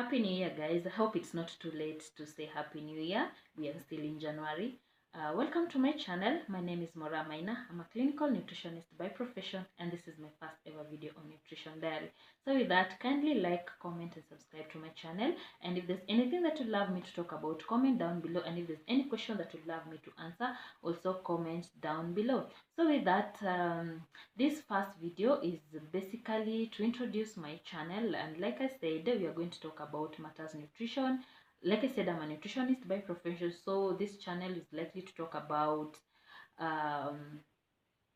Happy New Year, guys. I hope it's not too late to say Happy New Year. We are still in January. Welcome to my channel. My name is Mora Maina. I'm a clinical nutritionist by profession, and this is my first ever video on Nutrition Diary. So with that, kindly like, comment, and subscribe to my channel. And if there's anything that you'd love me to talk about, comment down below. And if there's any question that you'd love me to answer, also comment down below. So with that, this first video is basically to introduce my channel, and like I said, we are going to talk about matters nutrition. Like I said, I'm a nutritionist by profession, so this channel is likely to talk about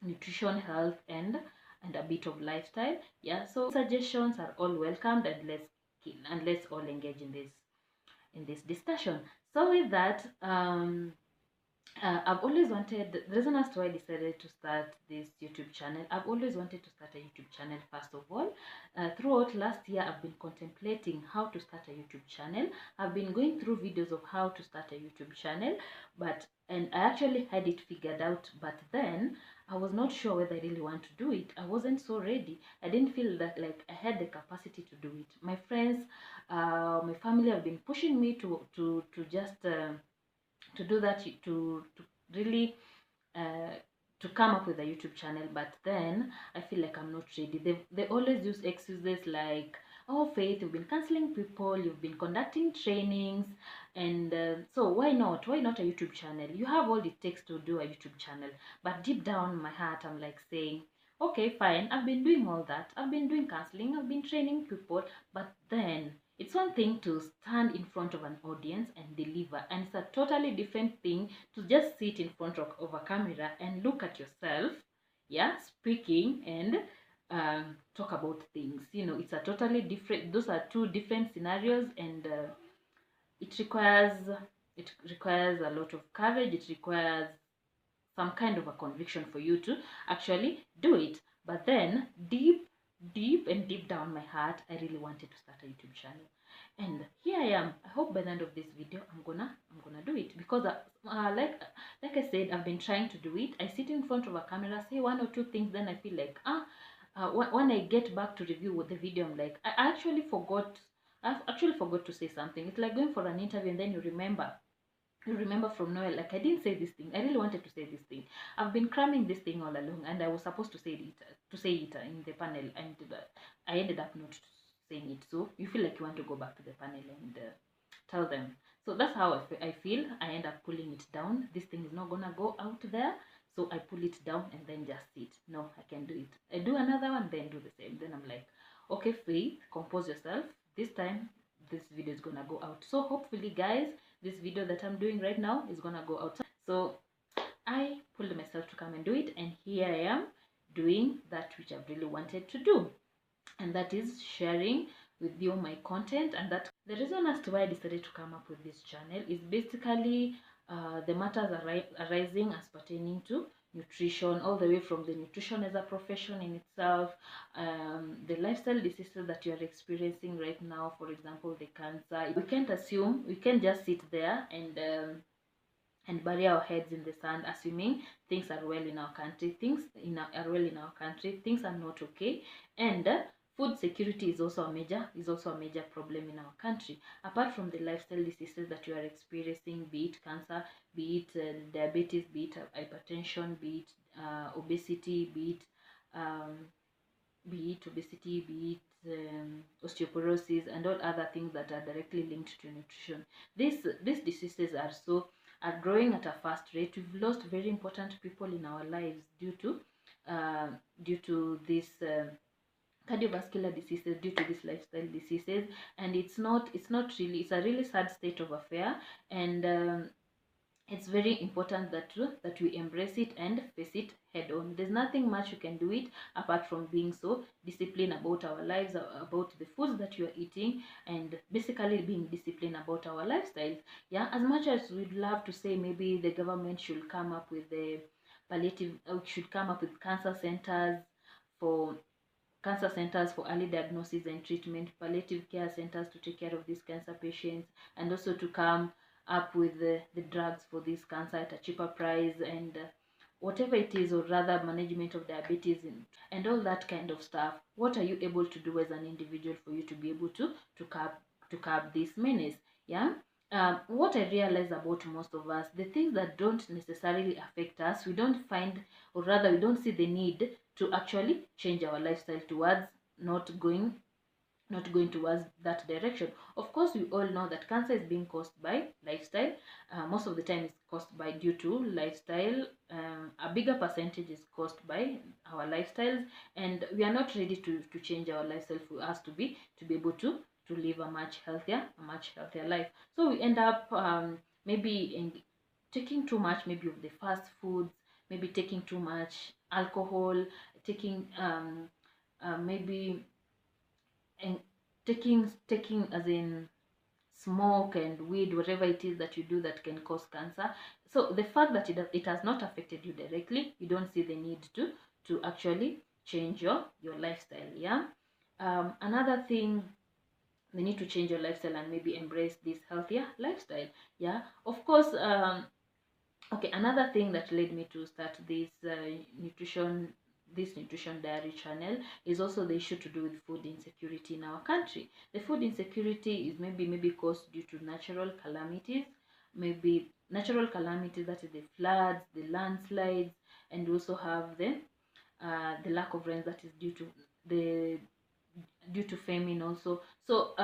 nutrition, health, and a bit of lifestyle. Yeah, so suggestions are all welcomed, and let's all engage in this discussion. So with that, I've always wanted, the reason as to why I decided to start this YouTube channel, I've always wanted to start a YouTube channel first of all. Throughout last year, I've been contemplating how to start a YouTube channel. I've been going through videos of how to start a YouTube channel, and I actually had it figured out, but then I was not sure whether I really want to do it. I wasn't so ready. I didn't feel that like I had the capacity to do it. My friends, my family have been pushing me to just to do that, to really to come up with a YouTube channel, but then I feel like I'm not ready. They always use excuses like, oh Faith, you've been counseling people, you've been conducting trainings, and so why not a YouTube channel? You have all it takes to do a YouTube channel. But deep down in my heart, I'm like saying, okay, fine, I've been doing all that, I've been doing counseling, I've been training people, but then it's one thing to stand in front of an audience and deliver, and it's a totally different thing to just sit in front of a camera and look at yourself, yeah, speaking and talk about things. You know, it's a totally different, those are two different scenarios, and it requires a lot of courage. It requires some kind of a conviction for you to actually do it. But then deep down my heart, I really wanted to start a YouTube channel, and here I am. I hope by the end of this video I'm gonna do it, because like I said, I've been trying to do it. I sit in front of a camera, say one or two things, then I feel like when I get back to review the video, I'm like, I actually forgot. I've actually forgot to say something. It's like going for an interview and then you remember from nowhere, like, I didn't say this thing, I really wanted to say this thing, I've been cramming this thing all along, and I was supposed to say it in the panel, and I ended up not saying it. So you feel like you want to go back to the panel and tell them. So that's how I feel. I end up pulling it down. This thing is not gonna go out there, so I pull it down and then just sit. No, I can do it. I do another one, then do the same. Then I'm like, okay, Faith, compose yourself. This time this video is gonna go out. So hopefully, guys, this video that I'm doing right now is gonna go out. So I pulled myself to come and do it, and here I am doing that which I've really wanted to do, and that is sharing with you my content. And that the reason as to why I decided to come up with this channel is basically the matters arising as pertaining to nutrition, all the way from the nutrition as a profession in itself, the lifestyle diseases that you are experiencing right now, for example the cancer. We can't assume, we can't just sit there and bury our heads in the sand assuming things are well in our country. Are well in our country, things are not okay. And food security is also a major problem in our country. Apart from the lifestyle diseases that you are experiencing, be it cancer, be it diabetes, be it hypertension, be it obesity, be it osteoporosis, and all other things that are directly linked to nutrition. These diseases are growing at a fast rate. We've lost very important people in our lives due to this cardiovascular diseases, due to these lifestyle diseases, and it's a really sad state of affair. And it's very important that we embrace it and face it head on. There's nothing much you can do it apart from being so disciplined about our lives, about the foods that you are eating, and basically being disciplined about our lifestyles. Yeah, as much as we'd love to say maybe the government should come up with the cancer centers for early diagnosis and treatment, palliative care centers to take care of these cancer patients, and also to come up with the drugs for this cancer at a cheaper price, and whatever it is, or rather management of diabetes and all that kind of stuff. What are you able to do as an individual for you to be able to curb this menace. Yeah. What I realize about most of us, the things that don't necessarily affect us, we don't find, or rather we don't see the need to actually change our lifestyle towards not going towards that direction. Of course, we all know that cancer is being caused by lifestyle. Most of the time it's caused by due to lifestyle. A bigger percentage is caused by our lifestyles, and we are not ready to change our lifestyle for us to be able to live a much healthier life. So we end up maybe taking too much maybe of the fast foods, maybe taking too much alcohol, taking maybe and taking as in smoke and weed, whatever it is that you do that can cause cancer. So the fact that it has not affected you directly, you don't see the need to actually change your lifestyle. Yeah. Another thing, they need to change your lifestyle and maybe embrace this healthier lifestyle. Yeah. Of course. Okay, another thing that led me to start this nutrition diary channel is also the issue to do with food insecurity in our country. The food insecurity is maybe caused due to natural calamities, that is the floods, the landslides, and we also have the lack of rain that is due to famine also. So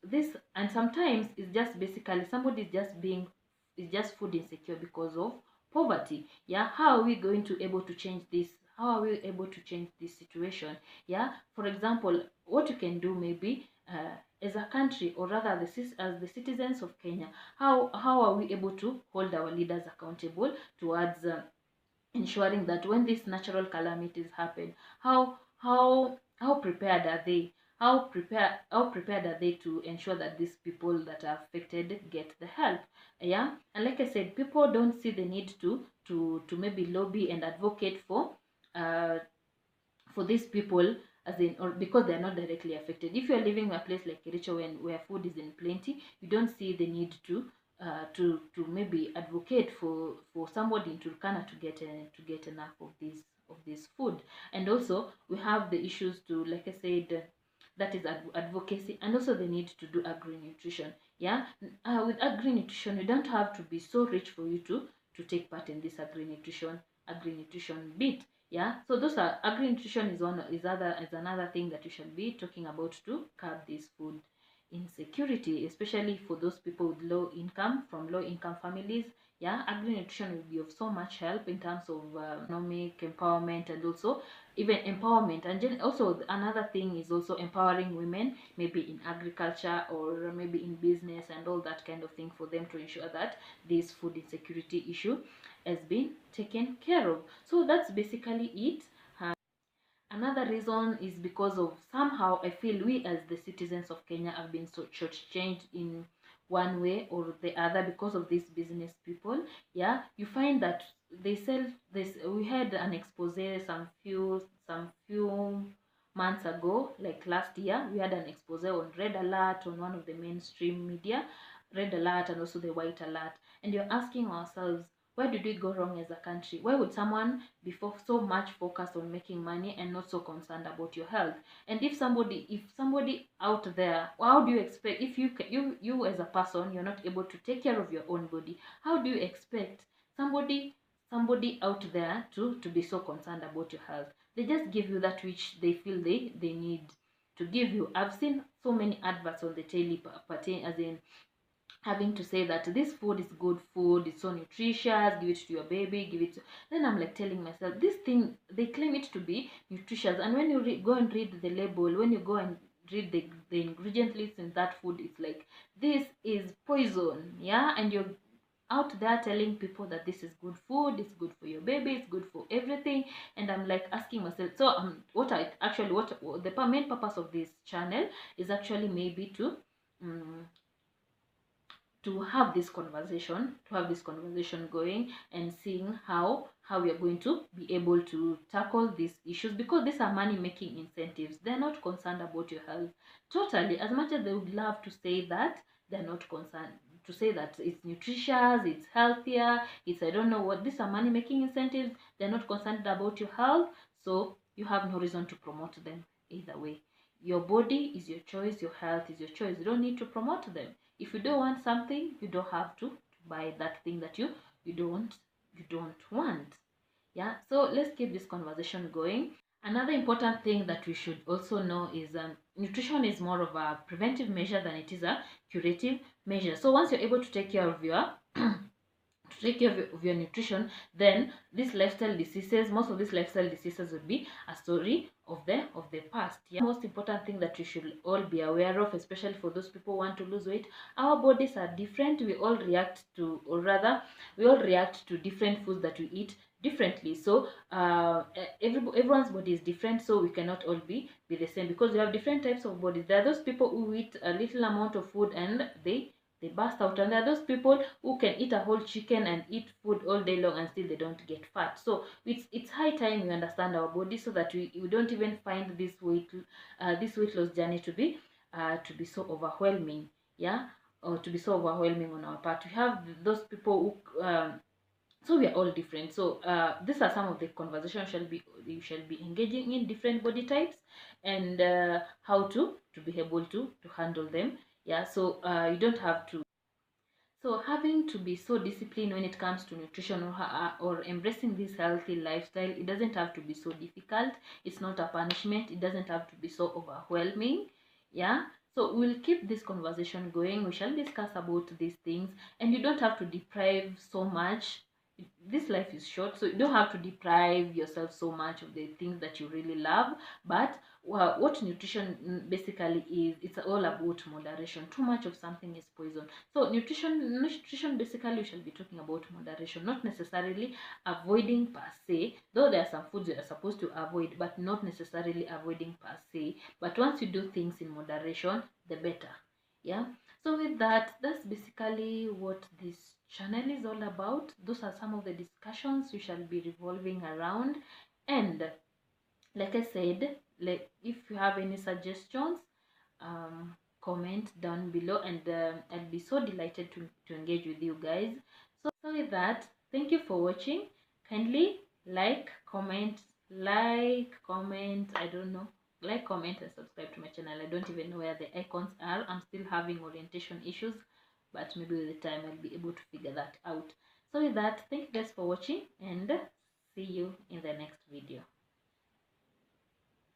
this, and sometimes it's just basically somebody is just food insecure because of poverty. Yeah. How are we going to able to change this? How are we able to change this situation? Yeah. For example, what you can do maybe as a country, or rather as the citizens of Kenya, how are we able to hold our leaders accountable towards ensuring that when these natural calamities happen, how prepared are they? How prepared are they to ensure that these people that are affected get the help? Yeah. And like I said, people don't see the need to maybe lobby and advocate uh for these people, as in, or because they are not directly affected. If you are living in a place like Kericho where food is in plenty, you don't see the need to maybe advocate for somebody in Turkana to get enough of this food. And also we have the issues to, like I said, that is advocacy, and also the need to do agri-nutrition. Yeah. With agri-nutrition, you don't have to be so rich for you to take part in this agri-nutrition bit. Yeah. So those are, agri-nutrition is another thing that you should be talking about to curb this food insecurity, especially for those people with low income, from low income families. Yeah. Agri-nutrition will be of so much help in terms of economic empowerment, and also even empowerment. And also another thing is also empowering women, maybe in agriculture or maybe in business and all that kind of thing, for them to ensure that this food insecurity issue has been taken care of. So that's basically it. Another reason is because of, somehow I feel we as the citizens of Kenya have been so shortchanged in one way or the other because of these business people. Yeah. You find that they sell this. We had an expose some few months ago, like last year. We had an expose on Red Alert on one of the mainstream media, Red Alert and also the White Alert. And you're asking ourselves, where did we go wrong as a country? Why would someone be so much focused on making money and not so concerned about your health? And if somebody out there, how do you expect, if you as a person, you're not able to take care of your own body, how do you expect somebody out there to be so concerned about your health? They just give you that which they feel they need to give you. I've seen so many adverts on the telly, as in having to say that this food is good food, it's so nutritious, give it to your baby, give it to... Then I'm like telling myself, this thing, they claim it to be nutritious, and when you go and read the label, when you go and read the ingredient list in that food, it's like, this is poison. Yeah. And you're out there telling people that this is good food, it's good for your baby, it's good for everything. And I'm like asking myself, so what the main purpose of this channel is actually maybe um, to have this conversation going, and seeing how we are going to be able to tackle these issues, because these are money making incentives. They're not concerned about your health totally. As much as they would love to say that, they're not concerned to say that it's nutritious, it's healthier, it's I don't know what. These are money making incentives. They're not concerned about your health, so you have no reason to promote them either way. Your body is your choice, your health is your choice. You don't need to promote them. If you don't want something, you don't have to buy that thing that you don't want. Yeah, so let's keep this conversation going. Another important thing that we should also know is nutrition is more of a preventive measure than it is a curative measure. So once you're able to take care of your to take care of your nutrition, then these lifestyle diseases, most of these lifestyle diseases will be a story of the past. Yeah, most important thing that you should all be aware of, especially for those people who want to lose weight, our bodies are different. We all react to, or rather we all react to different foods that we eat differently. So everyone's body is different, so we cannot all be the same, because we have different types of bodies. There are those people who eat a little amount of food and they burst out, and there are those people who can eat a whole chicken and eat food all day long and still they don't get fat. So it's high time we understand our body, so that we don't even find this weight loss journey to be so overwhelming. Yeah, or to be so overwhelming on our part. We have those people who so we are all different. So these are some of the conversations you shall be engaging in: different body types, and how to be able to handle them. Yeah, so you don't have to. So having to be so disciplined when it comes to nutrition, or embracing this healthy lifestyle, it doesn't have to be so difficult. It's not a punishment. It doesn't have to be so overwhelming. Yeah. So we'll keep this conversation going. We shall discuss about these things, and you don't have to deprive so much. This life is short, so you don't have to deprive yourself so much of the things that you really love. But what nutrition basically is, it's all about moderation. Too much of something is poison. So nutrition basically, we shall be talking about moderation, not necessarily avoiding per se, though there are some foods you are supposed to avoid, but not necessarily avoiding per se. But once you do things in moderation, the better. Yeah. So with that, that's basically what this channel is all about. Those are some of the discussions we shall be revolving around. And like I said, if you have any suggestions, comment down below, and I'll be so delighted to engage with you guys. So with that, thank you for watching. Kindly like, comment, I don't know, like, comment, and subscribe to my channel. I don't even know where the icons are. I'm still having orientation issues, but maybe with the time I'll be able to figure that out. So with that, thank you guys for watching, and see you in the next video.